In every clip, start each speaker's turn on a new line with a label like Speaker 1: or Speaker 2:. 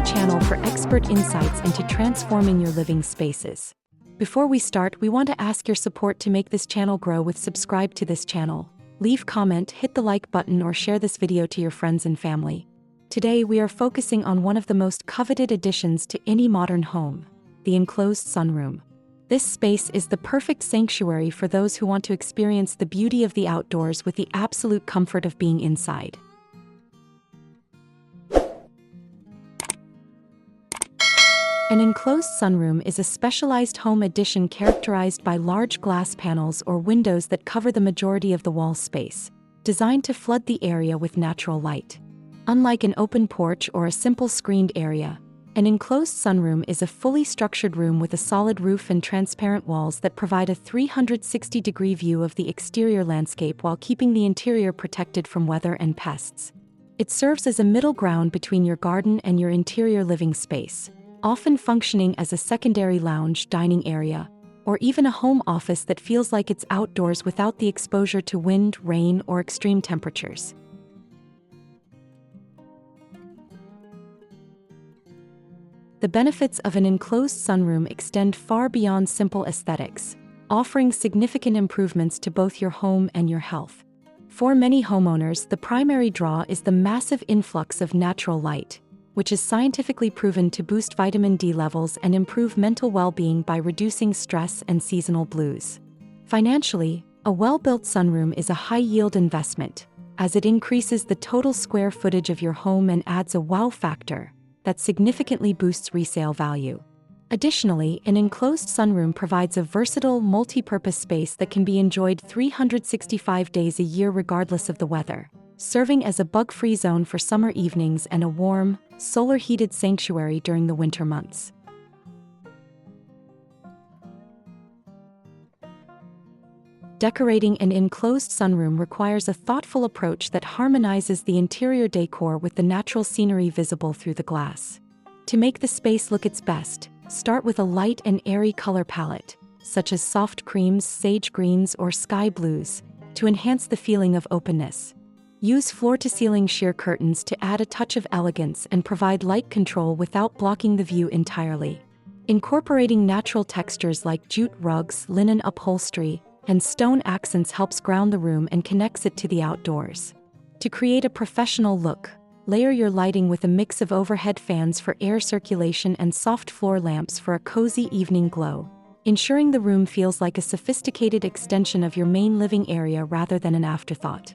Speaker 1: channel for expert insights into transforming your living spaces. Before we start, we want to ask your support to make this channel grow with subscribe to this channel. Leave comment, hit the like button or share this video to your friends and family. Today we are focusing on one of the most coveted additions to any modern home, the enclosed sunroom. This space is the perfect sanctuary for those who want to experience the beauty of the outdoors with the absolute comfort of being inside. An enclosed sunroom is a specialized home addition characterized by large glass panels or windows that cover the majority of the wall space, designed to flood the area with natural light. Unlike an open porch or a simple screened area, an enclosed sunroom is a fully structured room with a solid roof and transparent walls that provide a 360-degree view of the exterior landscape while keeping the interior protected from weather and pests. It serves as a middle ground between your garden and your interior living space, often functioning as a secondary lounge, dining area, or even a home office that feels like it's outdoors without the exposure to wind, rain, or extreme temperatures. The benefits of an enclosed sunroom extend far beyond simple aesthetics, offering significant improvements to both your home and your health. For many homeowners, the primary draw is the massive influx of natural light, which is scientifically proven to boost vitamin D levels and improve mental well-being by reducing stress and seasonal blues. Financially, a well-built sunroom is a high-yield investment, as it increases the total square footage of your home and adds a wow factor that significantly boosts resale value. Additionally, an enclosed sunroom provides a versatile, multi-purpose space that can be enjoyed 365 days a year regardless of the weather, serving as a bug-free zone for summer evenings and a warm, solar-heated sanctuary during the winter months. Decorating an enclosed sunroom requires a thoughtful approach that harmonizes the interior decor with the natural scenery visible through the glass. To make the space look its best, start with a light and airy color palette, such as soft creams, sage greens, or sky blues, to enhance the feeling of openness. Use floor-to-ceiling sheer curtains to add a touch of elegance and provide light control without blocking the view entirely. Incorporating natural textures like jute rugs, linen upholstery, and stone accents helps ground the room and connects it to the outdoors. To create a professional look, layer your lighting with a mix of overhead fans for air circulation and soft floor lamps for a cozy evening glow, ensuring the room feels like a sophisticated extension of your main living area rather than an afterthought.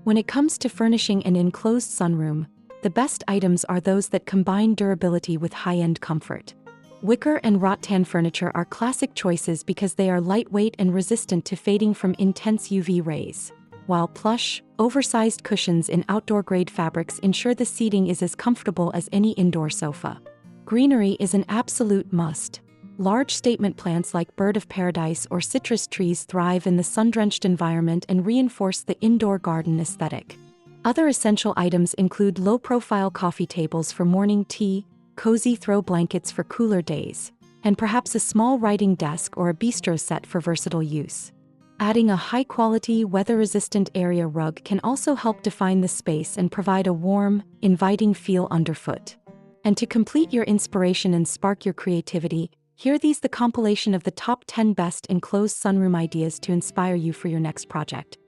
Speaker 1: When it comes to furnishing an enclosed sunroom, the best items are those that combine durability with high-end comfort. Wicker and rattan furniture are classic choices because they are lightweight and resistant to fading from intense UV rays, while plush, oversized cushions in outdoor-grade fabrics ensure the seating is as comfortable as any indoor sofa. Greenery is an absolute must. Large statement plants like bird of paradise or citrus trees thrive in the sun-drenched environment and reinforce the indoor garden aesthetic. Other essential items include low-profile coffee tables for morning tea, cozy throw blankets for cooler days, and perhaps a small writing desk or a bistro set for versatile use. Adding a high-quality, weather-resistant area rug can also help define the space and provide a warm, inviting feel underfoot. And to complete your inspiration and spark your creativity, here these the compilation of the top 10 best enclosed sunroom ideas to inspire you for your next project.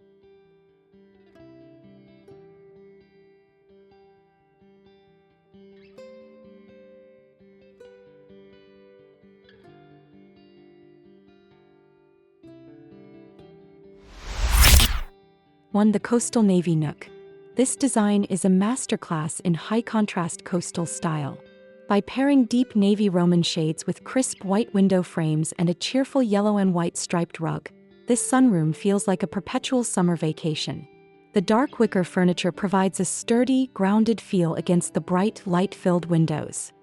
Speaker 1: One, the Coastal Navy Nook. This design is a masterclass in high-contrast coastal style. By pairing deep navy Roman shades with crisp white window frames and a cheerful yellow and white striped rug, this sunroom feels like a perpetual summer vacation. The dark wicker furniture provides a sturdy, grounded feel against the bright, light-filled windows.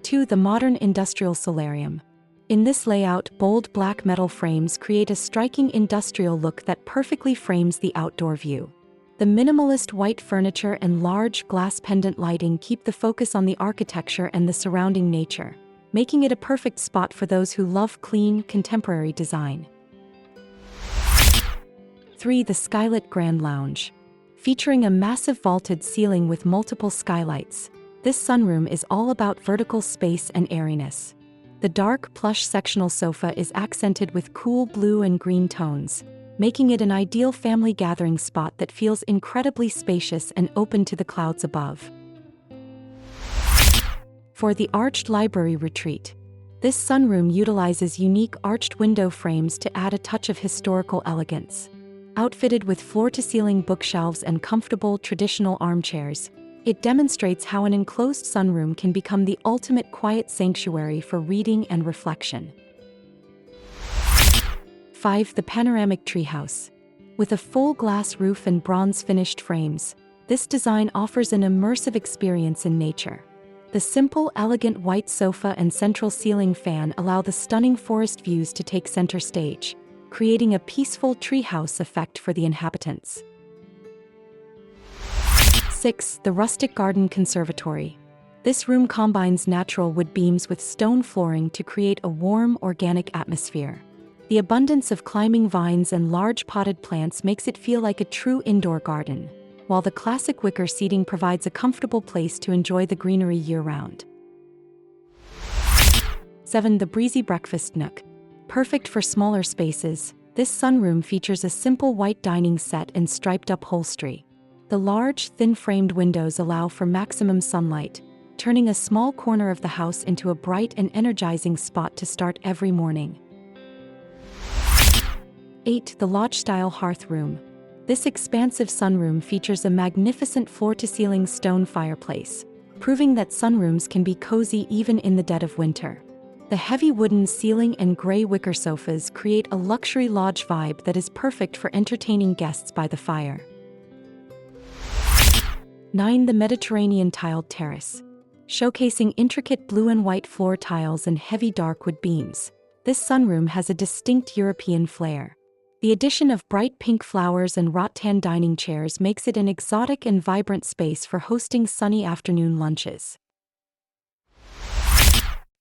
Speaker 1: 2. The modern industrial solarium. In this layout, bold black metal frames create a striking industrial look that perfectly frames the outdoor view. The minimalist white furniture and large glass pendant lighting keep the focus on the architecture and the surrounding nature, making it a perfect spot for those who love clean, contemporary design. 3. The Skylit Grand Lounge. Featuring a massive vaulted ceiling with multiple skylights, this sunroom is all about vertical space and airiness. The dark, plush sectional sofa is accented with cool blue and green tones, making it an ideal family gathering spot that feels incredibly spacious and open to the clouds above. For the Arched Library Retreat. This sunroom utilizes unique arched window frames to add a touch of historical elegance. Outfitted with floor-to-ceiling bookshelves and comfortable traditional armchairs, it demonstrates how an enclosed sunroom can become the ultimate quiet sanctuary for reading and reflection. 5. The Panoramic Treehouse. With a full glass roof and bronze-finished frames, this design offers an immersive experience in nature. The simple, elegant white sofa and central ceiling fan allow the stunning forest views to take center stage, creating a peaceful treehouse effect for the inhabitants. 6. The Rustic Garden Conservatory. This room combines natural wood beams with stone flooring to create a warm, organic atmosphere. The abundance of climbing vines and large potted plants makes it feel like a true indoor garden, while the classic wicker seating provides a comfortable place to enjoy the greenery year-round. 7. The Breezy Breakfast Nook. Perfect for smaller spaces, this sunroom features a simple white dining set and striped upholstery. The large, thin-framed windows allow for maximum sunlight, turning a small corner of the house into a bright and energizing spot to start every morning. 8. The Lodge-Style Hearth Room. This expansive sunroom features a magnificent floor-to-ceiling stone fireplace, proving that sunrooms can be cozy even in the dead of winter. The heavy wooden ceiling and gray wicker sofas create a luxury lodge vibe that is perfect for entertaining guests by the fire. 9. The Mediterranean Tiled Terrace. Showcasing intricate blue and white floor tiles and heavy dark wood beams, this sunroom has a distinct European flair. The addition of bright pink flowers and rattan dining chairs makes it an exotic and vibrant space for hosting sunny afternoon lunches.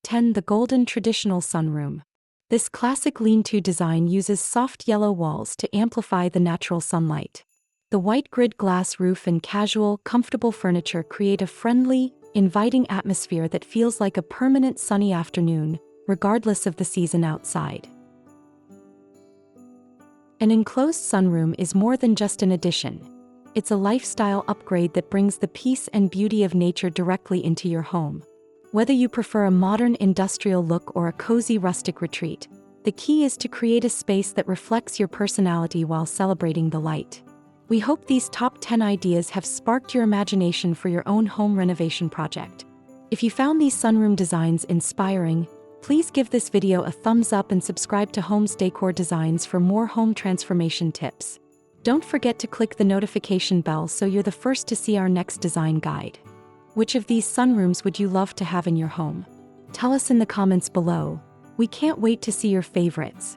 Speaker 1: 10. The Golden Traditional Sunroom. This classic lean-to design uses soft yellow walls to amplify the natural sunlight. The white grid glass roof and casual, comfortable furniture create a friendly, inviting atmosphere that feels like a permanent sunny afternoon, regardless of the season outside. An enclosed sunroom is more than just an addition. It's a lifestyle upgrade that brings the peace and beauty of nature directly into your home. Whether you prefer a modern industrial look or a cozy rustic retreat, the key is to create a space that reflects your personality while celebrating the light. We hope these top 10 ideas have sparked your imagination for your own home renovation project. If you found these sunroom designs inspiring, please give this video a thumbs up and subscribe to Homes Decor Designs for more home transformation tips. Don't forget to click the notification bell so you're the first to see our next design guide. Which of these sunrooms would you love to have in your home? Tell us in the comments below. We can't wait to see your favorites.